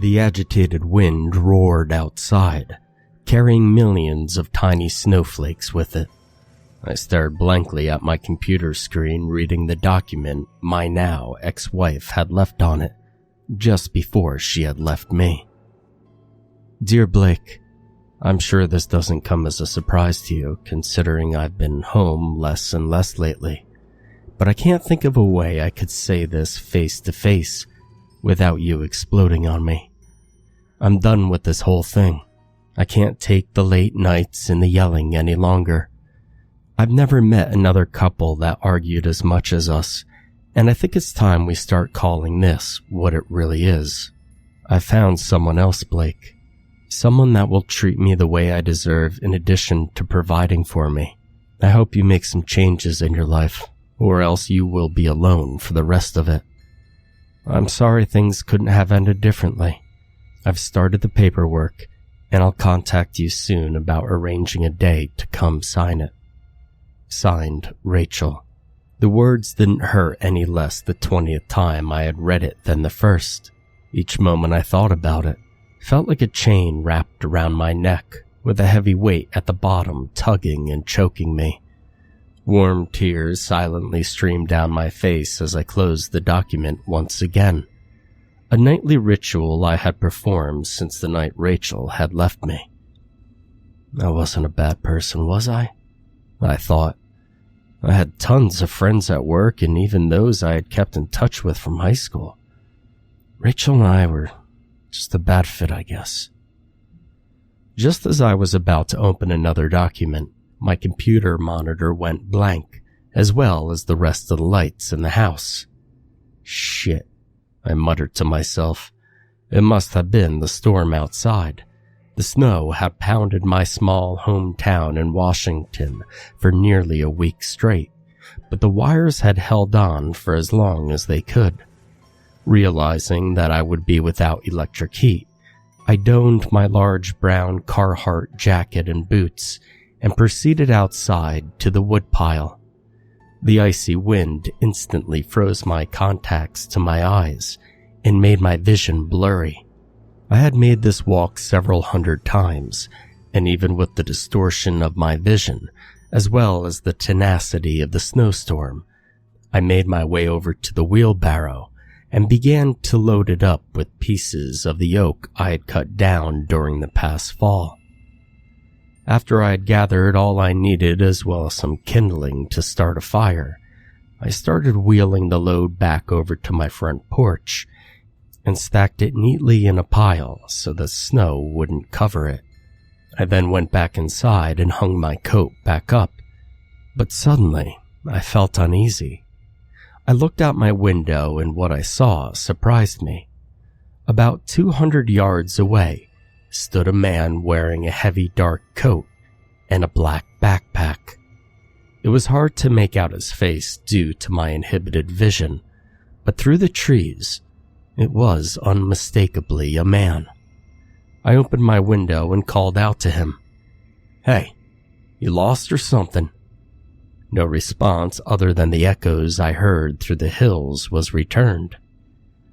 The agitated wind roared outside, carrying millions of tiny snowflakes with it. I stared blankly at my computer screen, reading the document my now ex-wife had left on it, just before she had left me. Dear Blake, I'm sure this doesn't come as a surprise to you, considering I've been home less and less lately, but I can't think of a way I could say this face to face without you exploding on me. I'm done with this whole thing. I can't take the late nights and the yelling any longer. I've never met another couple that argued as much as us, and I think it's time we start calling this what it really is. I found someone else, Blake. Someone that will treat me the way I deserve in addition to providing for me. I hope you make some changes in your life, or else you will be alone for the rest of it. I'm sorry things couldn't have ended differently. I've started the paperwork, and I'll contact you soon about arranging a day to come sign it. Signed, Rachel. The words didn't hurt any less the 20th time I had read it than the first. Each moment I thought about it felt like a chain wrapped around my neck, with a heavy weight at the bottom tugging and choking me. Warm tears silently streamed down my face as I closed the document once again. A nightly ritual I had performed since the night Rachel had left me. I wasn't a bad person, was I? I thought. I had tons of friends at work, and even those I had kept in touch with from high school. Rachel and I were just a bad fit, I guess. Just as I was about to open another document, my computer monitor went blank, as well as the rest of the lights in the house. Shit, I muttered to myself. It must have been the storm outside. The snow had pounded my small hometown in Washington for nearly a week straight, but the wires had held on for as long as they could. Realizing that I would be without electric heat, I donned my large brown Carhartt jacket and boots and proceeded outside to the woodpile. The icy wind instantly froze my contacts to my eyes and made my vision blurry. I had made this walk several hundred times, and even with the distortion of my vision, as well as the tenacity of the snowstorm, I made my way over to the wheelbarrow and began to load it up with pieces of the oak I had cut down during the past fall. After I had gathered all I needed as well as some kindling to start a fire, I started wheeling the load back over to my front porch and stacked it neatly in a pile so the snow wouldn't cover it. I then went back inside and hung my coat back up, but suddenly I felt uneasy. I looked out my window and what I saw surprised me. About 200 yards away stood a man wearing a heavy dark coat and a black backpack. It was hard to make out his face due to my inhibited vision, but through the trees, it was unmistakably a man. I opened my window and called out to him. "Hey, you lost or something?" No response other than the echoes I heard through the hills was returned.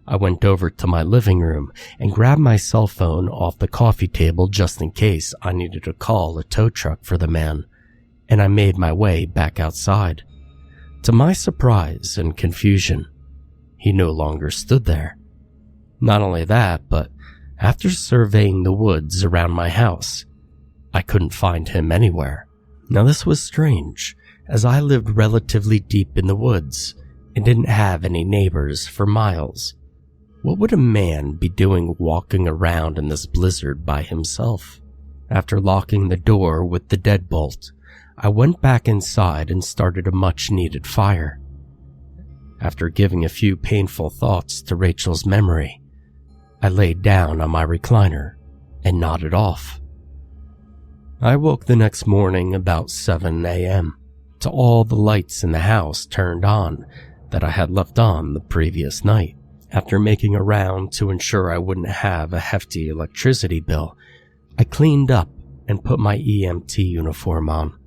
I went over to my living room and grabbed my cell phone off the coffee table just in case I needed to call a tow truck for the man, and I made my way back outside. To my surprise and confusion, he no longer stood there. Not only that, but after surveying the woods around my house, I couldn't find him anywhere. Now this was strange, as I lived relatively deep in the woods and didn't have any neighbors for miles. What would a man be doing walking around in this blizzard by himself? After locking the door with the deadbolt, I went back inside and started a much-needed fire. After giving a few painful thoughts to Rachel's memory, I laid down on my recliner and nodded off. I woke the next morning about 7 a.m. to all the lights in the house turned on that I had left on the previous night. After making a round to ensure I wouldn't have a hefty electricity bill, I cleaned up and put my EMT uniform on.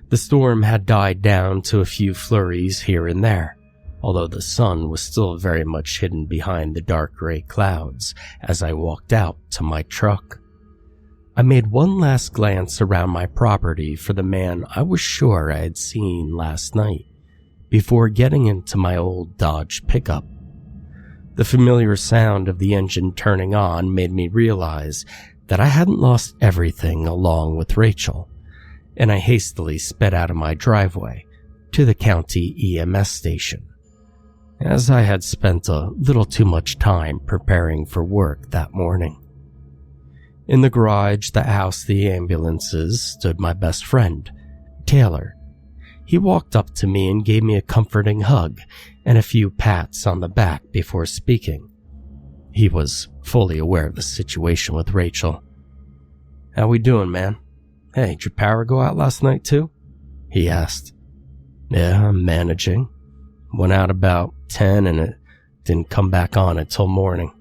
The storm had died down to a few flurries here and there, although the sun was still very much hidden behind the dark gray clouds as I walked out to my truck. I made one last glance around my property for the man I was sure I had seen last night before getting into my old Dodge pickup. The familiar sound of the engine turning on made me realize that I hadn't lost everything along with Rachel, and I hastily sped out of my driveway to the county EMS station, as I had spent a little too much time preparing for work that morning. In the garage that housed the ambulances stood my best friend, Taylor. He walked up to me and gave me a comforting hug and a few pats on the back before speaking. He was fully aware of the situation with Rachel. "How we doing, man? Hey, did your power go out last night too?" he asked. "Yeah, I'm managing. Went out about 10 and it didn't come back on until morning,"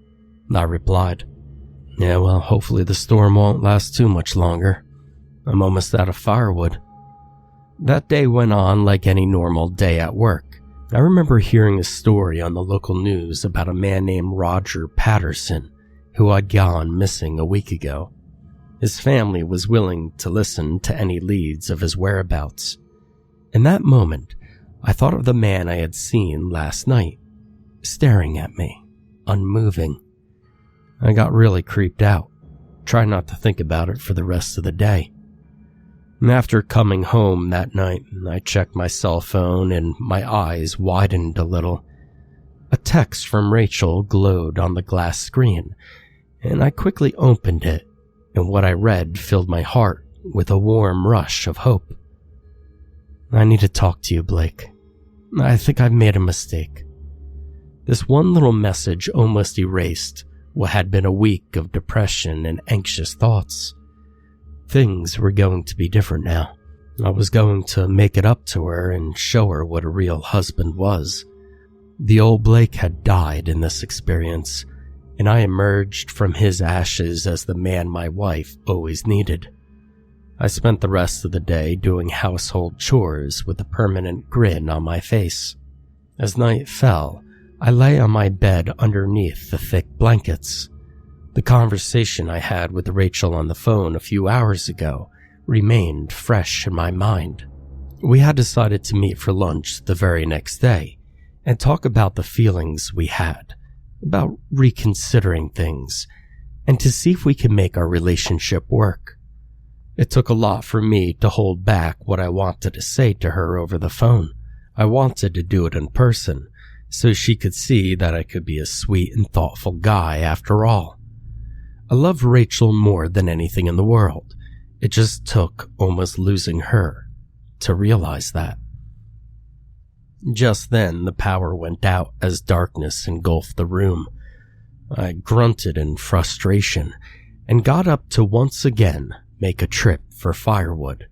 I replied. "Yeah, well, hopefully the storm won't last too much longer. I'm almost out of firewood." That day went on like any normal day at work. I remember hearing a story on the local news about a man named Roger Patterson who had gone missing a week ago. His family was willing to listen to any leads of his whereabouts. In that moment, I thought of the man I had seen last night, staring at me, unmoving. I got really creeped out, tried not to think about it for the rest of the day. And after coming home that night, I checked my cell phone and my eyes widened a little. A text from Rachel glowed on the glass screen, and I quickly opened it, and what I read filled my heart with a warm rush of hope. "I need to talk to you, Blake. I think I've made a mistake." This one little message almost erased what had been a week of depression and anxious thoughts. Things were going to be different now. I was going to make it up to her and show her what a real husband was. The old Blake had died in this experience, and I emerged from his ashes as the man my wife always needed. I spent the rest of the day doing household chores with a permanent grin on my face. As night fell, I lay on my bed underneath the thick blankets. The conversation I had with Rachel on the phone a few hours ago remained fresh in my mind. We had decided to meet for lunch the very next day and talk about the feelings we had, about reconsidering things, and to see if we could make our relationship work. It took a lot for me to hold back what I wanted to say to her over the phone. I wanted to do it in person, so she could see that I could be a sweet and thoughtful guy after all. I love Rachel more than anything in the world. It just took almost losing her to realize that. Just then, the power went out as darkness engulfed the room. I grunted in frustration and got up to once again make a trip for firewood.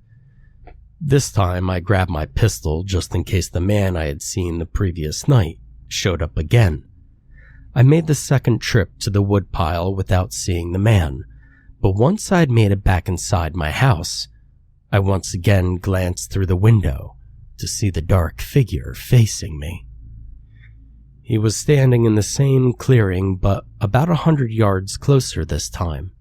This time, I grabbed my pistol just in case the man I had seen the previous night showed up again. I made the second trip to the woodpile without seeing the man, but once I'd made it back inside my house, I once again glanced through the window to see the dark figure facing me. He was standing in the same clearing, but about 100 yards closer this time.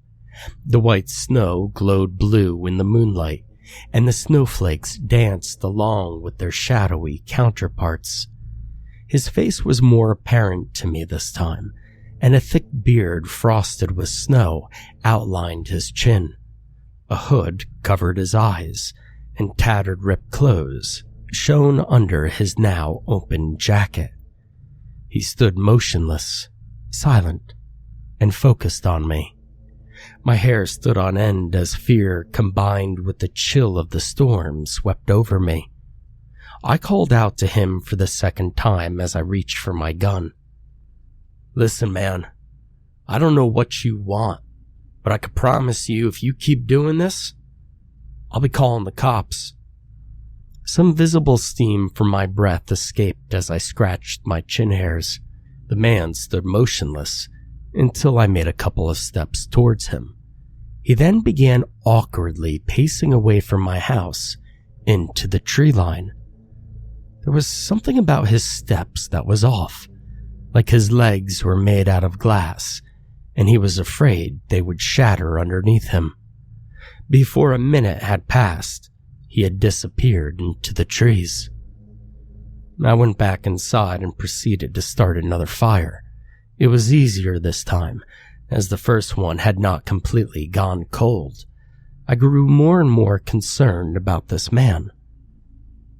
The white snow glowed blue in the moonlight, and the snowflakes danced along with their shadowy counterparts. His face was more apparent to me this time, and a thick beard frosted with snow outlined his chin. A hood covered his eyes, and tattered ripped clothes shone under his now open jacket. He stood motionless, silent, and focused on me. My hair stood on end as fear combined with the chill of the storm swept over me. I called out to him for the second time as I reached for my gun. "Listen, man, I don't know what you want, but I can promise you if you keep doing this, I'll be calling the cops." Some visible steam from my breath escaped as I scratched my chin hairs. The man stood motionless until I made a couple of steps towards him. He then began awkwardly pacing away from my house into the tree line. There was something about his steps that was off, like his legs were made out of glass, and he was afraid they would shatter underneath him. Before a minute had passed, he had disappeared into the trees. I went back inside and proceeded to start another fire. It was easier this time, as the first one had not completely gone cold. I grew more and more concerned about this man.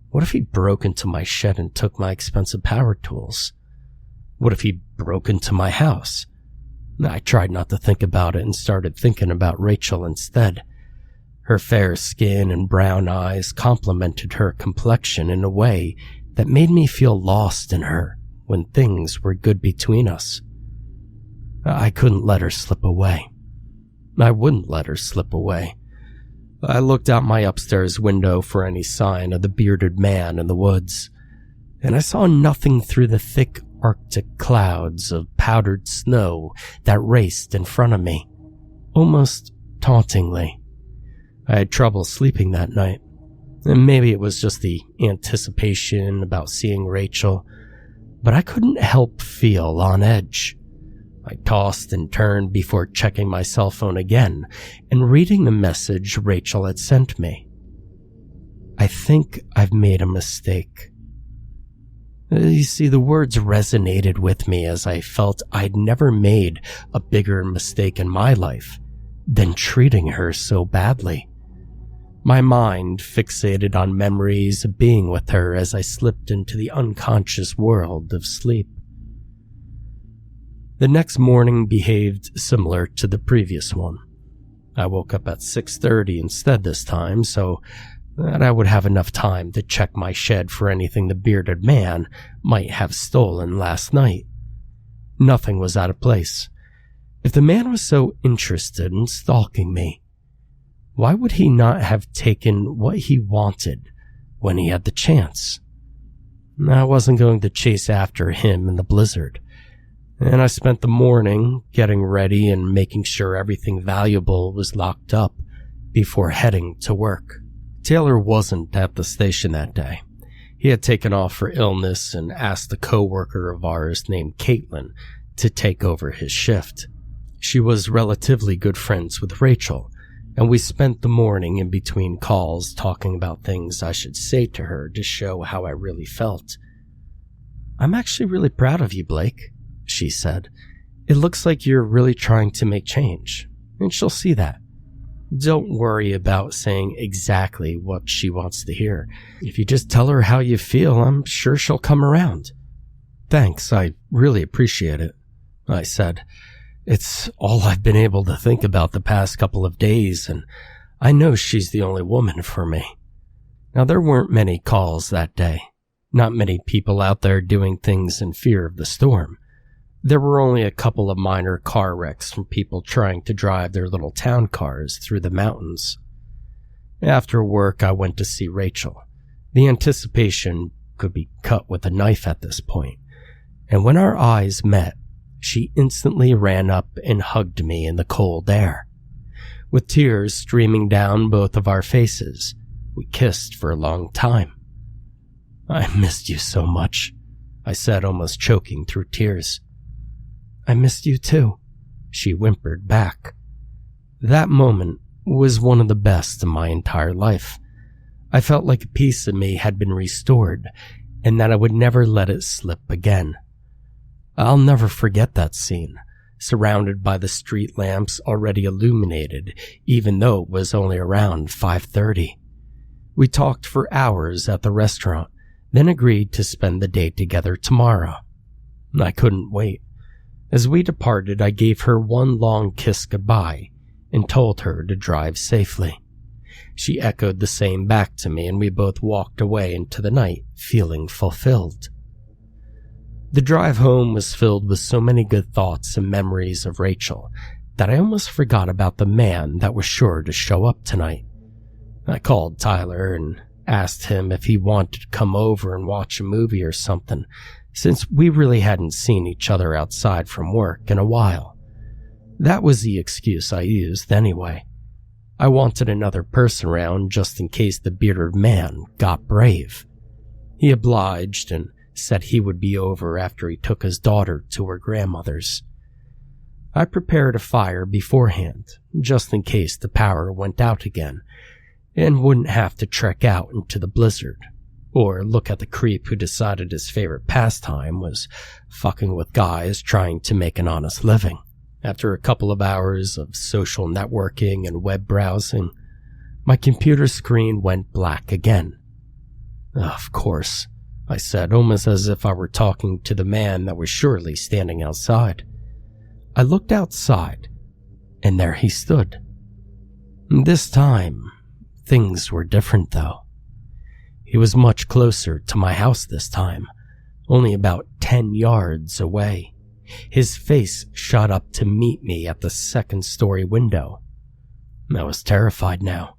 What if he broke into my shed and took my expensive power tools? What if he broke into my house? I tried not to think about it and started thinking about Rachel instead. Her fair skin and brown eyes complemented her complexion in a way that made me feel lost in her when things were good between us. I couldn't let her slip away. I wouldn't let her slip away. I looked out my upstairs window for any sign of the bearded man in the woods, and I saw nothing through the thick Arctic clouds of powdered snow that raced in front of me, almost tauntingly. I had trouble sleeping that night, and maybe it was just the anticipation about seeing Rachel, but I couldn't help feel on edge. I tossed and turned before checking my cell phone again and reading the message Rachel had sent me. I think I've made a mistake. You see, the words resonated with me as I felt I'd never made a bigger mistake in my life than treating her so badly. My mind fixated on memories of being with her as I slipped into the unconscious world of sleep. The next morning behaved similar to the previous one. I woke up at 6:30 instead this time, so that I would have enough time to check my shed for anything the bearded man might have stolen last night. Nothing was out of place. If the man was so interested in stalking me, why would he not have taken what he wanted when he had the chance? I wasn't going to chase after him in the blizzard, and I spent the morning getting ready and making sure everything valuable was locked up before heading to work. Taylor wasn't at the station that day. He had taken off for illness and asked a coworker of ours named Caitlin to take over his shift. She was relatively good friends with Rachel, and we spent the morning in between calls talking about things I should say to her to show how I really felt. "I'm actually really proud of you, Blake," she said. "It looks like you're really trying to make change, and she'll see that. Don't worry about saying exactly what she wants to hear. If you just tell her how you feel, I'm sure she'll come around." "Thanks, I really appreciate it," I said. "It's all I've been able to think about the past couple of days, and I know she's the only woman for me." Now, there weren't many calls that day. Not many people out there doing things in fear of the storm. There were only a couple of minor car wrecks from people trying to drive their little town cars through the mountains. After work, I went to see Rachel. The anticipation could be cut with a knife at this point, and when our eyes met, she instantly ran up and hugged me in the cold air. With tears streaming down both of our faces, we kissed for a long time. "I missed you so much," I said, almost choking through tears. "I missed you too," she whimpered back. That moment was one of the best in my entire life. I felt like a piece of me had been restored, and that I would never let it slip again. I'll never forget that scene, surrounded by the street lamps already illuminated, even though it was only around 5:30. We talked for hours at the restaurant, then agreed to spend the day together tomorrow. I couldn't wait. As we departed, I gave her one long kiss goodbye and told her to drive safely. She echoed the same back to me, and we both walked away into the night feeling fulfilled. The drive home was filled with so many good thoughts and memories of Rachel that I almost forgot about the man that was sure to show up tonight. I called Tyler and asked him if he wanted to come over and watch a movie or something, since we really hadn't seen each other outside from work in a while. That was the excuse I used anyway. I wanted another person around just in case the bearded man got brave. He obliged and said he would be over after he took his daughter to her grandmother's. I prepared a fire beforehand, just in case the power went out again, and wouldn't have to trek out into the blizzard, or look at the creep who decided his favorite pastime was fucking with guys trying to make an honest living. After a couple of hours of social networking and web browsing, my computer screen went black again. Of course, I said, almost as if I were talking to the man that was surely standing outside. I looked outside, and there he stood. This time, things were different though. He was much closer to my house this time, only about 10 yards away. His face shot up to meet me at the second-story window. I was terrified now.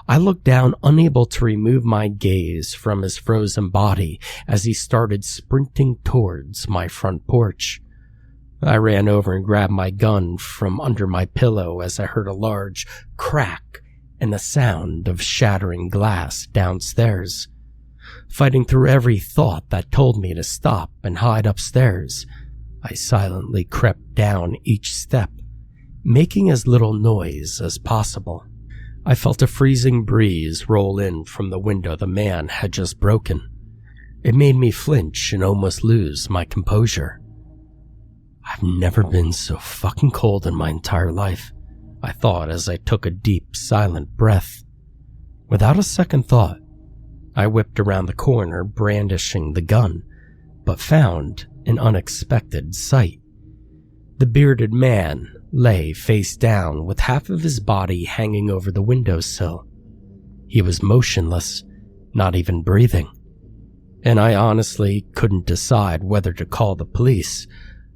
I looked down, unable to remove my gaze from his frozen body as he started sprinting towards my front porch. I ran over and grabbed my gun from under my pillow as I heard a large crack and the sound of shattering glass downstairs. Fighting through every thought that told me to stop and hide upstairs, I silently crept down each step, making as little noise as possible. I felt a freezing breeze roll in from the window the man had just broken. It made me flinch and almost lose my composure. I've never been so fucking cold in my entire life, I thought as I took a deep, silent breath. Without a second thought, I whipped around the corner brandishing the gun, but found an unexpected sight. The bearded man lay face down with half of his body hanging over the windowsill. He was motionless, not even breathing, and I honestly couldn't decide whether to call the police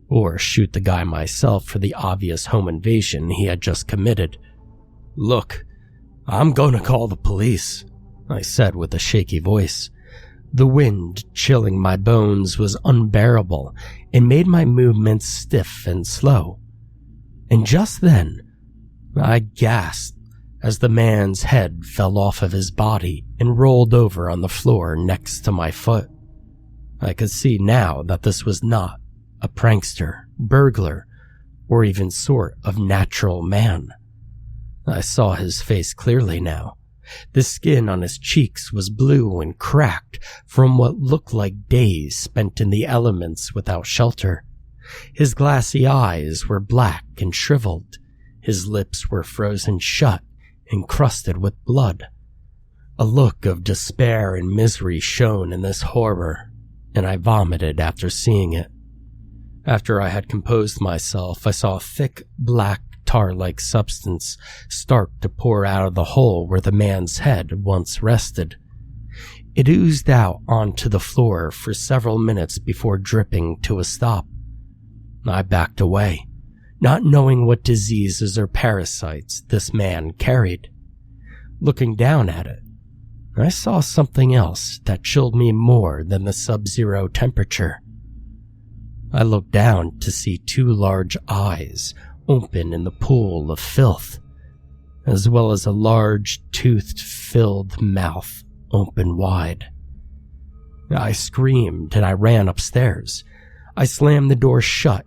or shoot the guy myself for the obvious home invasion he had just committed. "Look, I'm gonna call the police," I said with a shaky voice. The wind chilling my bones was unbearable and made my movements stiff and slow. And just then, I gasped as the man's head fell off of his body and rolled over on the floor next to my foot. I could see now that this was not a prankster, burglar, or even sort of natural man. I saw his face clearly now. The skin on his cheeks was blue and cracked from what looked like days spent in the elements without shelter. His glassy eyes were black and shriveled. His lips were frozen shut, encrusted with blood. A look of despair and misery shone in this horror, and I vomited after seeing it. After I had composed myself, I saw a thick, black, tar-like substance start to pour out of the hole where the man's head once rested. It oozed out onto the floor for several minutes before dripping to a stop. I backed away, not knowing what diseases or parasites this man carried. Looking down at it, I saw something else that chilled me more than the sub-zero temperature. I looked down to see two large eyes open in the pool of filth, as well as a large tooth-filled mouth open wide. I screamed and I ran upstairs. I slammed the door shut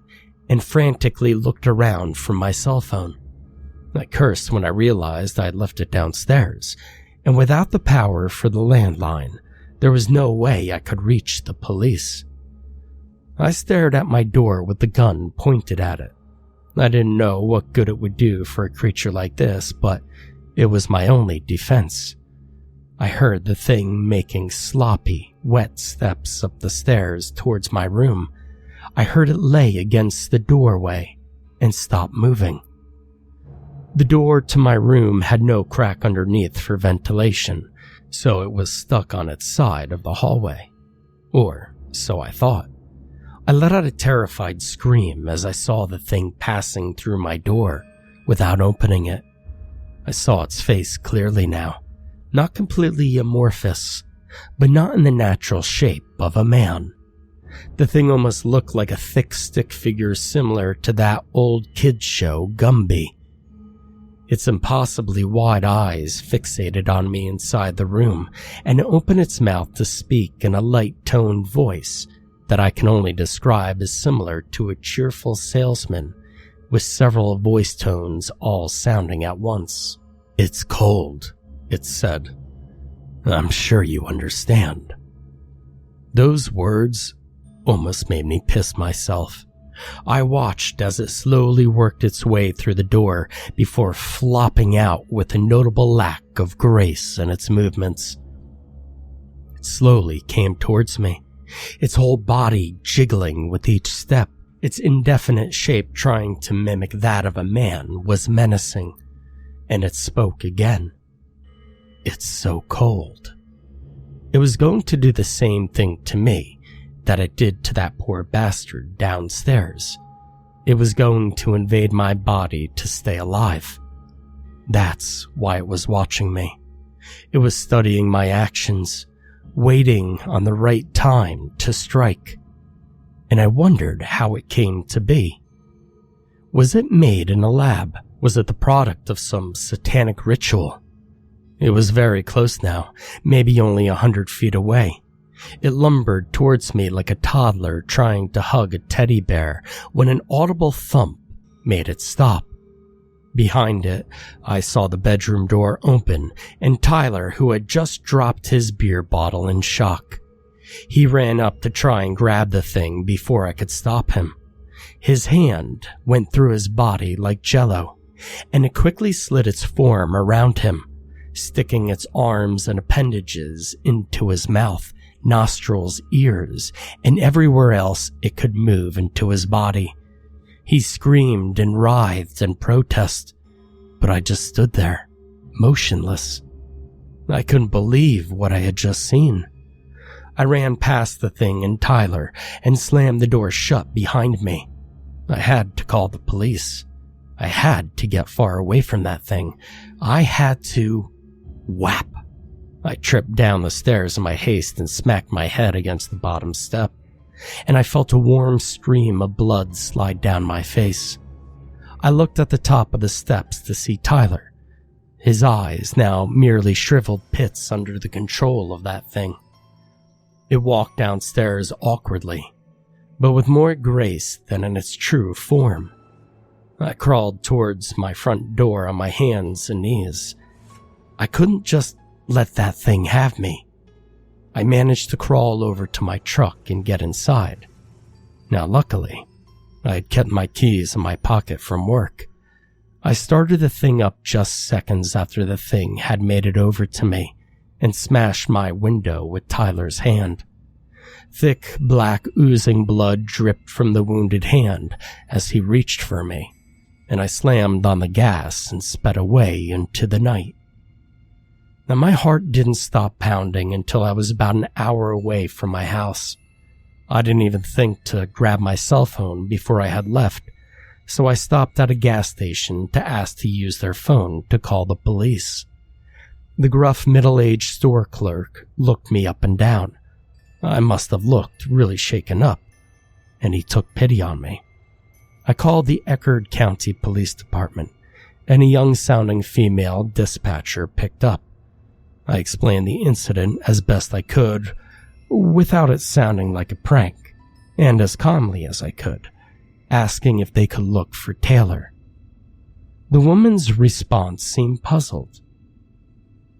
and frantically looked around for my cell phone. I cursed when I realized I had left it downstairs, and without the power for the landline, there was no way I could reach the police. I stared at my door with the gun pointed at it. I didn't know what good it would do for a creature like this, but it was my only defense. I heard the thing making sloppy, wet steps up the stairs towards my room. I heard it lay against the doorway and stop moving. The door to my room had no crack underneath for ventilation, so it was stuck on its side of the hallway. Or so I thought. I let out a terrified scream as I saw the thing passing through my door without opening it. I saw its face clearly now, not completely amorphous, but not in the natural shape of a man. The thing almost looked like a thick stick figure similar to that old kids show Gumby. its impossibly wide eyes fixated on me inside the room, and opened its mouth to speak in a light-toned voice that I can only describe as similar to a cheerful salesman, with several voice tones all sounding at once. "It's cold," it said. "I'm sure you understand." Those words almost made me piss myself. I watched as it slowly worked its way through the door before flopping out with a notable lack of grace in its movements. It slowly came towards me, its whole body jiggling with each step. Its indefinite shape, trying to mimic that of a man, was menacing, and it spoke again. "It's so cold." It was going to do the same thing to me that it did to that poor bastard downstairs. It was going to invade my body to stay alive. That's why it was watching me. It was studying my actions, waiting on the right time to strike. And I wondered how it came to be. Was it made in a lab? Was it the product of some satanic ritual? It was very close now, maybe only 100 feet away. It lumbered towards me like a toddler trying to hug a teddy bear when an audible thump made it stop. Behind it, I saw the bedroom door open and Tyler, who had just dropped his beer bottle in shock. He ran up to try and grab the thing before I could stop him. His hand went through his body like jello, and it quickly slid its form around him, sticking its arms and appendages into his mouth, nostrils, ears, and everywhere else it could move into his body. He screamed and writhed in protest, but I just stood there, motionless. I couldn't believe what I had just seen. I ran past the thing and Tyler and slammed the door shut behind me. I had to call the police. I had to get far away from that thing. I had to... Whap! I tripped down the stairs in my haste and smacked my head against the bottom step, and I felt a warm stream of blood slide down my face. I looked at the top of the steps to see Tyler, his eyes now merely shriveled pits under the control of that thing. It walked downstairs awkwardly, but with more grace than in its true form. I crawled towards my front door on my hands and knees. I couldn't just let that thing have me. I managed to crawl over to my truck and get inside. Now luckily, I had kept my keys in my pocket from work. I started the thing up just seconds after the thing had made it over to me and smashed my window with Tyler's hand. Thick, black, oozing blood dripped from the wounded hand as he reached for me, and I slammed on the gas and sped away into the night. Now my heart didn't stop pounding until I was about an hour away from my house. I didn't even think to grab my cell phone before I had left, so I stopped at a gas station to ask to use their phone to call the police. The gruff middle-aged store clerk looked me up and down. I must have looked really shaken up, and he took pity on me. I called the Eckerd County Police Department, and a young-sounding female dispatcher picked up. I explained the incident as best I could, without it sounding like a prank, and as calmly as I could, asking if they could look for Taylor. The woman's response seemed puzzled.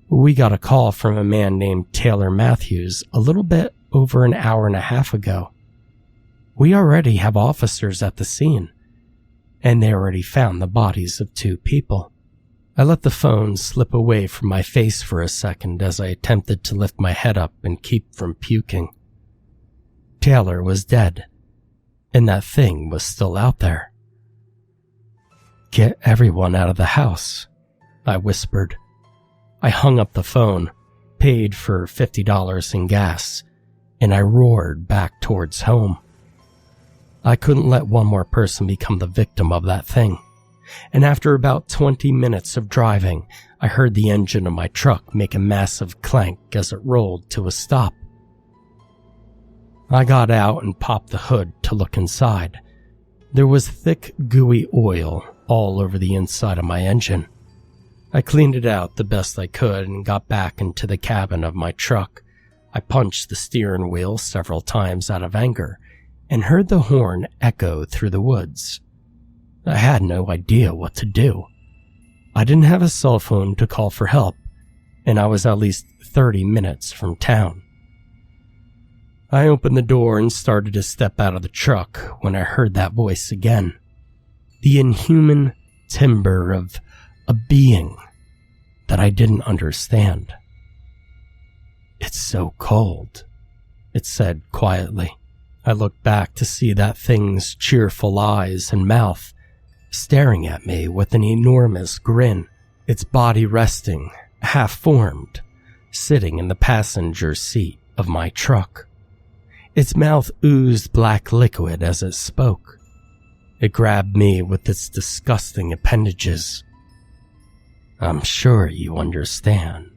"We got a call from a man named Taylor Matthews a little bit over an hour and a half ago. We already have officers at the scene, and they already found the bodies of 2 people. I let the phone slip away from my face for a second as I attempted to lift my head up and keep from puking. Taylor was dead, and that thing was still out there. "Get everyone out of the house," I whispered. I hung up the phone, paid for $50 in gas, and I roared back towards home. I couldn't let one more person become the victim of that thing. And after about 20 minutes of driving, I heard the engine of my truck make a massive clank as it rolled to a stop. I got out and popped the hood to look inside. There was thick, gooey oil all over the inside of my engine. I cleaned it out the best I could and got back into the cabin of my truck. I punched the steering wheel several times out of anger and heard the horn echo through the woods. I had no idea what to do. I didn't have a cell phone to call for help, and I was at least 30 minutes from town. I opened the door and started to step out of the truck when I heard that voice again. The inhuman timbre of a being that I didn't understand. "It's so cold," it said quietly. I looked back to see that thing's cheerful eyes and mouth staring at me with an enormous grin, its body resting, half-formed, sitting in the passenger seat of my truck. Its mouth oozed black liquid as it spoke. It grabbed me with its disgusting appendages. "I'm sure you understand,"